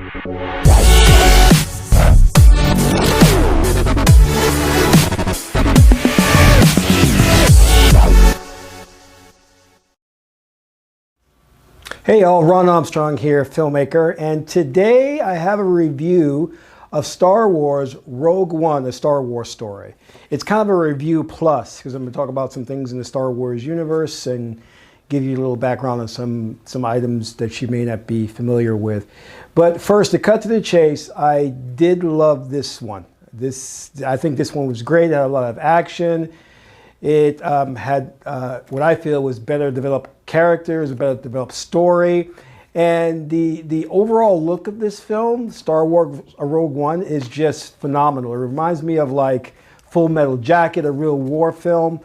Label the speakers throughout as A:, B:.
A: Hey y'all, Ron Armstrong here, filmmaker, and today I have a review of Star Wars Rogue One, a Star Wars story. It's kind of a review plus, because I'm going to talk about some things in the Star Wars universe and give you a little background on some items that you may not be familiar with. But first, to cut to the chase, I did love this one. I think this one was great. It had a lot of action. It had what I feel was better developed characters, a better developed story, and the overall look of this film, Star Wars Rogue One, is just phenomenal. It reminds me of like Full Metal Jacket, a real war film.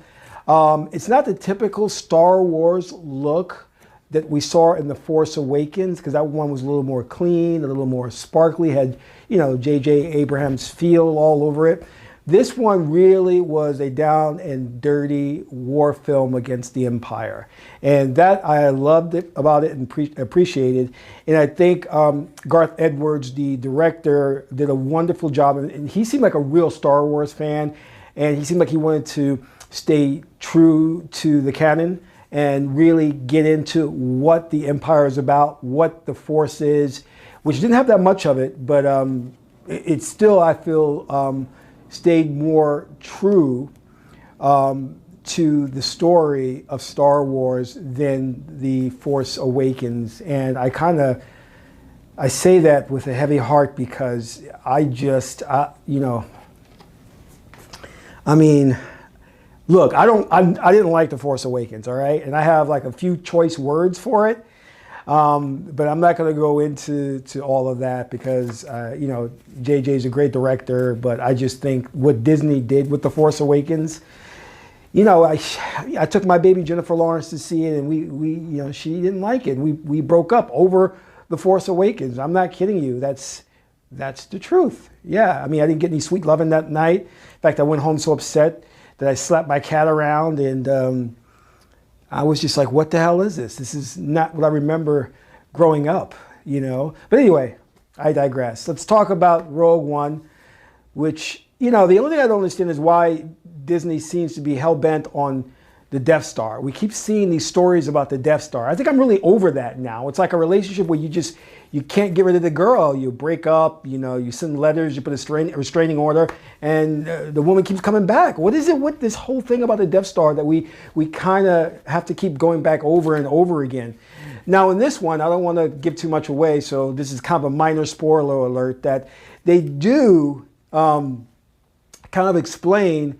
A: It's not the typical Star Wars look that we saw in The Force Awakens, because that one was a little more clean, a little more sparkly, had, you know, J.J. Abrams' feel all over it. This one really was a down and dirty war film against the Empire. And that I loved about it and appreciated. And I think Garth Edwards, the director, did a wonderful job. And he seemed like a real Star Wars fan. And he seemed like he wanted to stay true to the canon and really get into what the Empire is about, what the Force is, which didn't have that much of it, but it still, I feel, stayed more true to the story of Star Wars than The Force Awakens. And I say that with a heavy heart because I just, you know, I mean, look, I didn't like The Force Awakens, all right? And I have like a few choice words for it. But I'm not going to go into all of that because, you know, JJ's a great director, but I just think what Disney did with The Force Awakens, you know, I took my baby Jennifer Lawrence to see it, and we you know, she didn't like it. We broke up over The Force Awakens. I'm not kidding you. That's the truth. Yeah, I mean, I didn't get any sweet loving that night. In fact, I went home so upset that I slapped my cat around, and I was just like, what the hell is this? This is not what I remember growing up, you know? But anyway, I digress. Let's talk about Rogue One, which, you know, the only thing I don't understand is why Disney seems to be hell-bent on the Death Star. We keep seeing these stories about the Death Star. I think I'm really over that now. It's like a relationship where you can't get rid of the girl. You break up, you know, you send letters, you put a restraining order, and the woman keeps coming back. What is it with this whole thing about the Death Star that we kind of have to keep going back over and over again? Now in this one, I don't want to give too much away, so this is kind of a minor spoiler alert, that they do kind of explain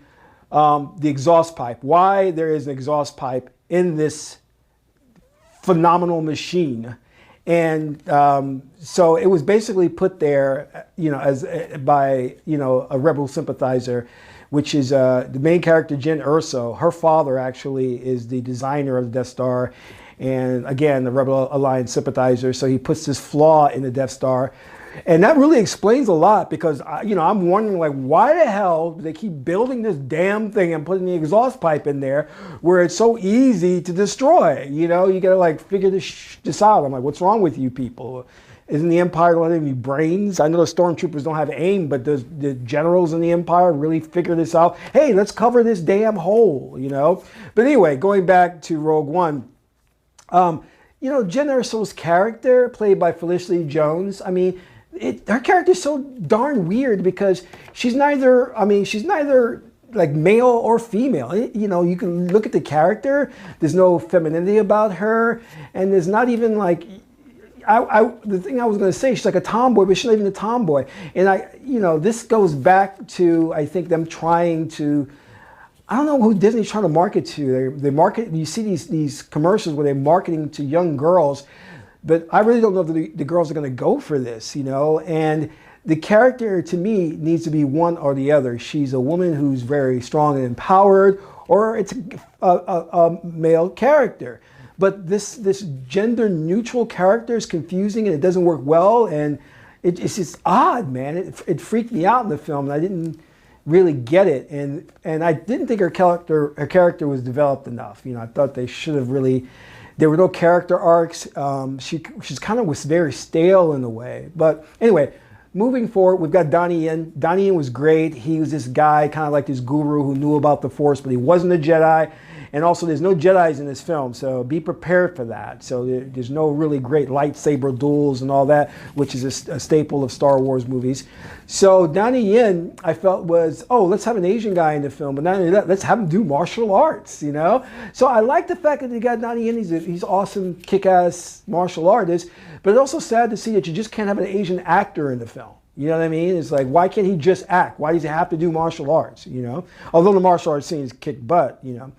A: the exhaust pipe, why there is an exhaust pipe in this phenomenal machine. And so it was basically put there, you know, by, you know, a rebel sympathizer, which is the main character, Jyn Erso. Her father actually is the designer of the Death Star, and again, the Rebel Alliance sympathizer. So he puts this flaw in the Death Star. And that really explains a lot, because, you know, I'm wondering, like, why the hell do they keep building this damn thing and putting the exhaust pipe in there where it's so easy to destroy? You know, you got to, like, figure this out. I'm like, what's wrong with you people? Isn't the Empire don't have any brains? I know the stormtroopers don't have aim, but does the generals in the Empire really figure this out? Hey, let's cover this damn hole, you know? But anyway, going back to Rogue One, you know, Jyn Erso's character, played by Felicity Jones, I mean, her character is so darn weird because she's neither, I mean, she's neither like male or female. You know, you can look at the character, there's no femininity about her, and there's not even like, the thing I was going to say, she's like a tomboy, but she's not even a tomboy. And you know, this goes back to, I think, them trying to, I don't know who Disney's trying to market to. They market, you see these commercials where they're marketing to young girls, but I really don't know if the girls are going to go for this, you know. And the character, to me, needs to be one or the other. She's a woman who's very strong and empowered, or it's a male character. But this gender-neutral character is confusing, and it doesn't work well, and it's just odd, man. It freaked me out in the film, and I didn't really get it, and I didn't think her character was developed enough. You know, I thought they should have really There were no character arcs. She's kind of was very stale in a way. But anyway, moving forward, we've got Donnie Yen. Donnie Yen was great. He was this guy, kind of like this guru who knew about the Force, but he wasn't a Jedi. And also, there's no Jedis in this film, so be prepared for that. So there's no really great lightsaber duels and all that, which is a staple of Star Wars movies. So Donnie Yen, I felt was, oh, let's have an Asian guy in the film, but not only that, let's have him do martial arts, you know? So I like the fact that they got Donnie Yen. He's awesome, kick-ass martial artist, but it's also sad to see that you just can't have an Asian actor in the film. You know what I mean? It's like, why can't he just act? Why does he have to do martial arts, you know? Although the martial arts scenes kick butt, you know?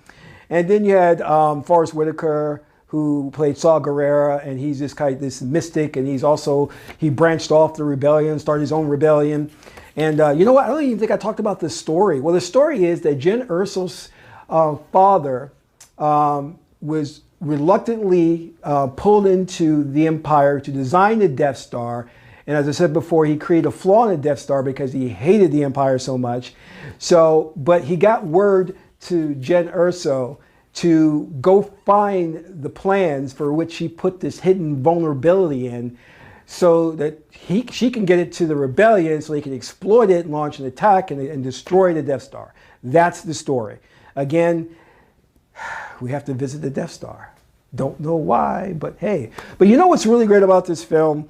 A: And then you had Forrest Whitaker, who played Saw Gerrera, and he's this mystic, and he branched off the rebellion, started his own rebellion. And you know what? I don't even think I talked about the story. Well, the story is that Jyn Erso's father was reluctantly pulled into the Empire to design the Death Star. And as I said before, he created a flaw in the Death Star because he hated the Empire so much. But he got word to Jyn Erso to go find the plans for which he put this hidden vulnerability in, so that she can get it to the rebellion, so he can exploit it and launch an attack and destroy the Death Star. That's the story. Again, we have to visit the Death Star. Don't know why, but hey. But you know what's really great about this film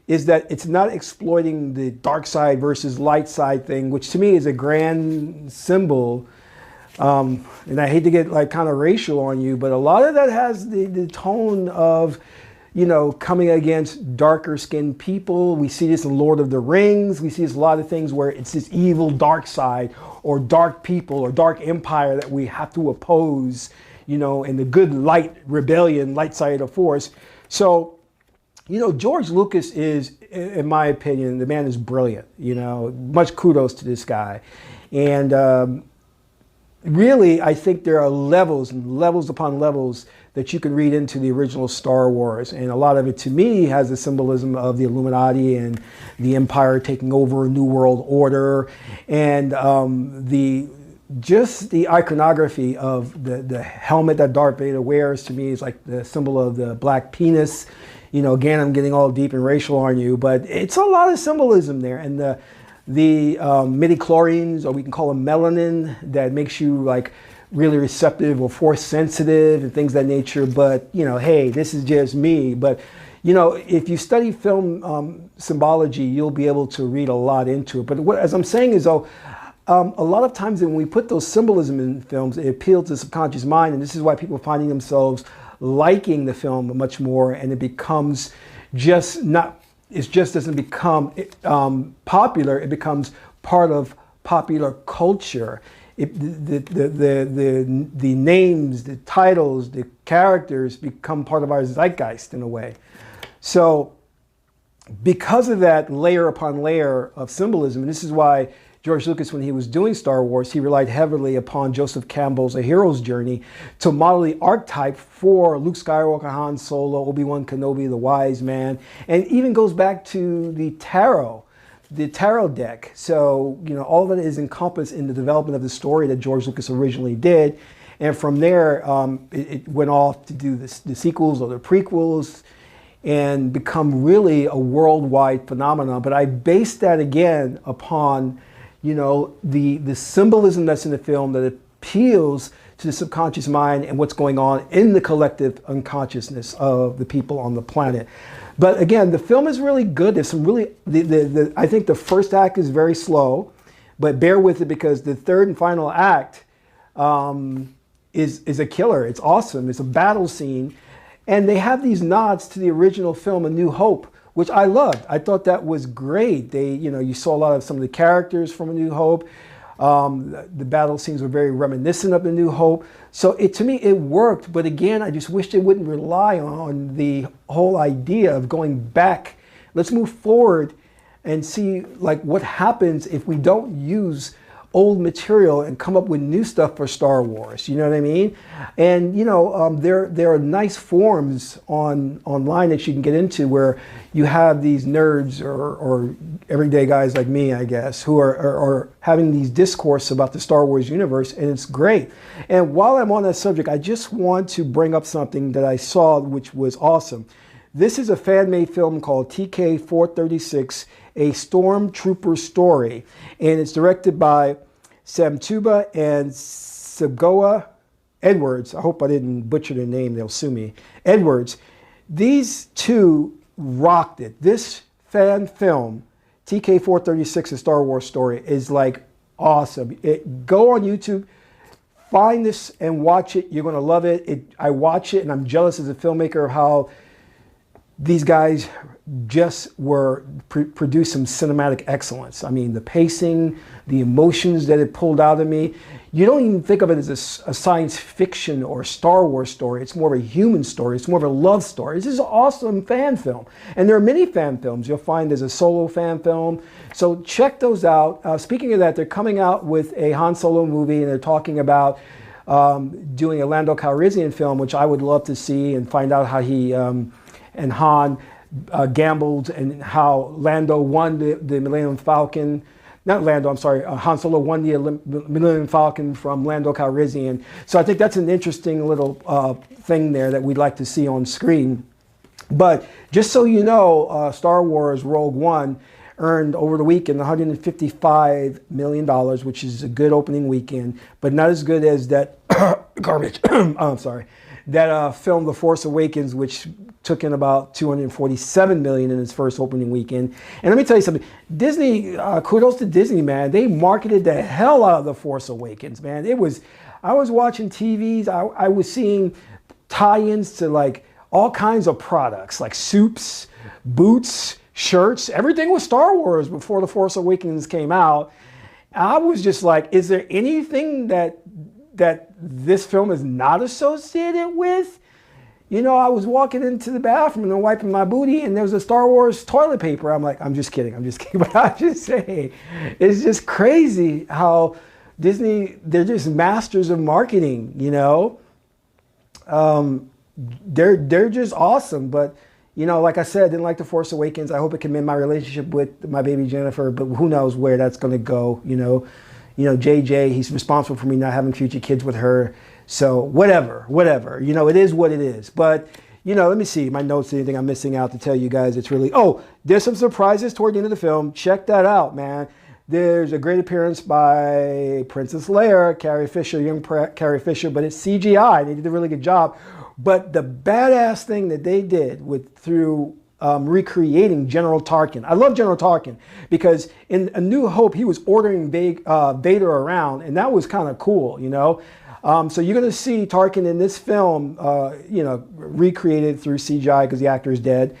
A: is that it's not exploiting the dark side versus light side thing, which to me is a grand symbol. And I hate to get like kind of racial on you, but a lot of that has the tone of, you know, coming against darker skinned people. We see this in Lord of the Rings. We see this a lot of things where it's this evil dark side or dark people or dark empire that we have to oppose, you know, and the good light rebellion, light side of the Force. So, you know, George Lucas is, in my opinion, the man is brilliant, you know, much kudos to this guy. And, really, I think there are levels and levels upon levels that you can read into the original Star Wars. And a lot of it, to me, has the symbolism of the Illuminati and the Empire taking over a new world order. And just the iconography of the helmet that Darth Vader wears, to me, is like the symbol of the black penis. You know, again, I'm getting all deep and racial on you, but it's a lot of symbolism there. And the midichlorians, or we can call them melanin, that makes you like really receptive or force sensitive and things of that nature. But, you know, hey, this is just me. But, you know, if you study film symbology, you'll be able to read a lot into it. But as I'm saying is, though, a lot of times when we put those symbolism in films, it appeals to the subconscious mind. And this is why people are finding themselves liking the film much more. And it becomes just not... It just doesn't become popular. It becomes part of popular culture. The names, the titles, the characters become part of our zeitgeist in a way. So because of that layer upon layer of symbolism, and this is why George Lucas, when he was doing Star Wars, he relied heavily upon Joseph Campbell's A Hero's Journey to model the archetype for Luke Skywalker, Han Solo, Obi-Wan Kenobi, the Wise Man, and even goes back to the tarot deck. So, you know, all of it is encompassed in the development of the story that George Lucas originally did. And from there, it went off to do the sequels or the prequels and become really a worldwide phenomenon. But I based that again upon, you know, the symbolism that's in the film that appeals to the subconscious mind and what's going on in the collective unconsciousness of the people on the planet. But again, the film is really good. There's some really, I think the first act is very slow, but bear with it because the third and final act is a killer. It's awesome. It's a battle scene. And they have these nods to the original film, A New Hope, which I loved. I thought that was great. You know, you saw a lot of some of the characters from A New Hope. The battle scenes were very reminiscent of A New Hope. So to me, it worked. But again, I just wish they wouldn't rely on the whole idea of going back. Let's move forward and see like what happens if we don't use old material and come up with new stuff for Star Wars. You know what I mean? And you know, there are nice forums online that you can get into where you have these nerds or everyday guys like me, I guess, who are having these discourse about the Star Wars universe, and it's great. And while I'm on that subject, I just want to bring up something that I saw, which was awesome. This is a fan-made film called TK-436, A Stormtrooper Story, and it's directed by Sam Tuba and Segoa Edwards. I hope I didn't butcher their name, they'll sue me. Edwards. These two rocked it. This fan film, TK-436, A Star Wars Story, is like awesome. Go on YouTube, find this and watch it. You're going to love it. I watch it and I'm jealous as a filmmaker of how these guys just produced some cinematic excellence. I mean, the pacing, the emotions that it pulled out of me. You don't even think of it as a science fiction or Star Wars story. It's more of a human story. It's more of a love story. This is an awesome fan film. And there are many fan films. You'll find there's a solo fan film. So check those out. Speaking of that, they're coming out with a Han Solo movie, and they're talking about doing a Lando Calrissian film, which I would love to see and find out how he and Han gambled and how Lando won the Millennium Falcon. Not Lando, I'm sorry, Han Solo won the Millennium Falcon from Lando Calrissian. So I think that's an interesting little thing there that we'd like to see on screen. But just so you know, Star Wars Rogue One earned over the weekend $155 million, which is a good opening weekend, but not as good as that garbage. I'm sorry. That film, The Force Awakens, which took in about $247 million in its first opening weekend. And let me tell you something, Disney, kudos to Disney, man. They marketed the hell out of The Force Awakens, man. I was watching TVs, I was seeing tie-ins to like all kinds of products, like soups, boots, shirts, everything was Star Wars before The Force Awakens came out. I was just like, is there anything that this film is not associated with? You know, I was walking into the bathroom and wiping my booty, and there was a Star Wars toilet paper. I'm like, I'm just kidding. But I'm just saying, it's just crazy how Disney, they're just masters of marketing, you know? They're just awesome. But, you know, like I said, I didn't like The Force Awakens. I hope it can mend my relationship with my baby Jennifer, but who knows where that's going to go, you know? You know, JJ, he's responsible for me not having future kids with her. So whatever, you know, it is what it is. But, you know, let me see my notes, anything I'm missing out to tell you guys. It's really, oh, there's some surprises toward the end of the film. Check that out, man. There's a great appearance by Princess Leia, Carrie Fisher, young Carrie Fisher, but it's CGI. They did a really good job. But the badass thing that they did through recreating General Tarkin. I love General Tarkin because in A New Hope, he was ordering Vader around, and that was kind of cool, you know? So you're going to see Tarkin in this film, you know, recreated through CGI because the actor is dead.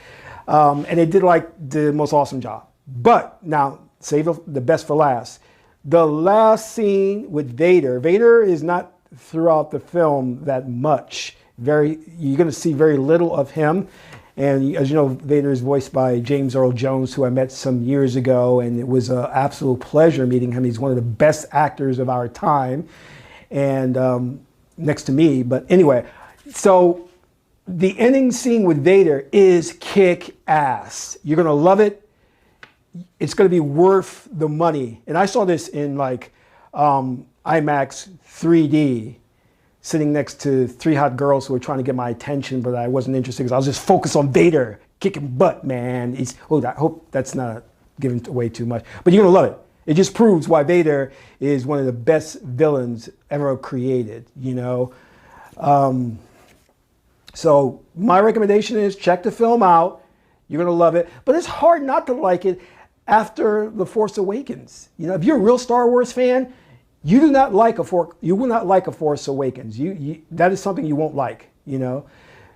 A: And they did like the most awesome job. But now, save the best for last. The last scene with Vader. Vader is not throughout the film that much. You're going to see very little of him. And as you know, Vader is voiced by James Earl Jones, who I met some years ago, and it was an absolute pleasure meeting him. He's one of the best actors of our time, and next to me. But anyway, so the ending scene with Vader is kick-ass. You're going to love it. It's going to be worth the money. And I saw this in like IMAX 3D. Sitting next to three hot girls who were trying to get my attention, but I wasn't interested because I was just focused on Vader kicking butt, man. I hope that's not giving away too much, but you're gonna love it. It just proves why Vader is one of the best villains ever created, you know? So my recommendation is check the film out. You're gonna love it, but it's hard not to like it after The Force Awakens. You know, if you're a real Star Wars fan, you will not like a Force Awakens. That is something you won't like, you know.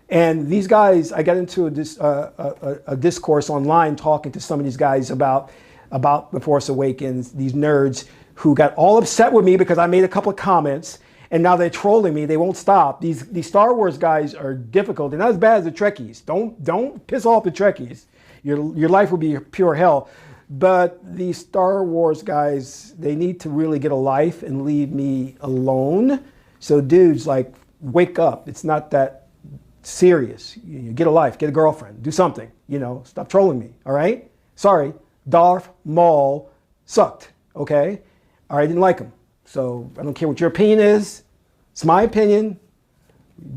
A: And these guys, I got into a discourse online talking to some of these guys about The Force Awakens. These nerds who got all upset with me because I made a couple of comments, and now they're trolling me. They won't stop. These Star Wars guys are difficult. They're not as bad as the Trekkies. Don't piss off the Trekkies. Your life will be pure hell. But the Star Wars guys, they need to really get a life and leave me alone. So dudes, like, wake up. It's not that serious. You get a life, get a girlfriend, do something, you know, stop trolling me, all right? Sorry, Darth Maul sucked, okay? All right, I didn't like him. So I don't care what your opinion is. It's my opinion.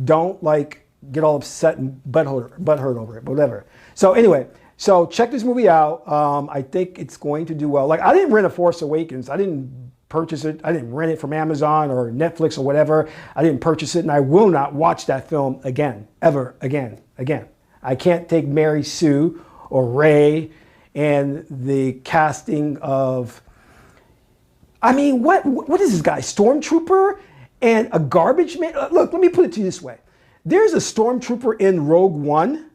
A: Don't, like, get all upset and butthurt over it, whatever. So anyway, so check this movie out. I think it's going to do well. Like, I didn't rent A Force Awakens. I didn't purchase it. I didn't rent it from Amazon or Netflix or whatever. I didn't purchase it, and I will not watch that film again, ever again. I can't take Mary Sue or Rey and the casting of, I mean, what is this guy? Stormtrooper and a garbage man? Look, let me put it to you this way. There's a stormtrooper in Rogue One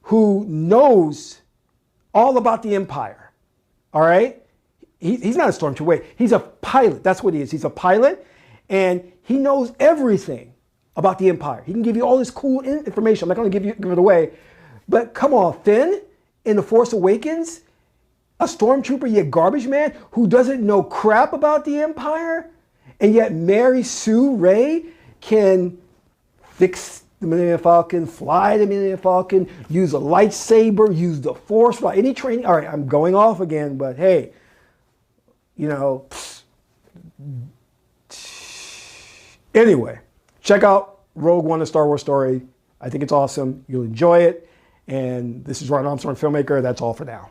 A: who knows all about the Empire, all right? He's not a stormtrooper, wait, he's a pilot, that's what he is. He's a pilot, and he knows everything about the Empire. He can give you all this cool information. I'm not gonna give it away, but come on, Finn in The Force Awakens, a stormtrooper, yet garbage man, who doesn't know crap about the Empire, and yet Mary Sue Rey can fix the Millennium Falcon, fly the Millennium Falcon, use a lightsaber, use the Force, any training. All right, I'm going off again, but hey, you know, anyway, check out Rogue One, A Star Wars Story. I think it's awesome. You'll enjoy it. And this is Ron Armstrong, filmmaker. That's all for now.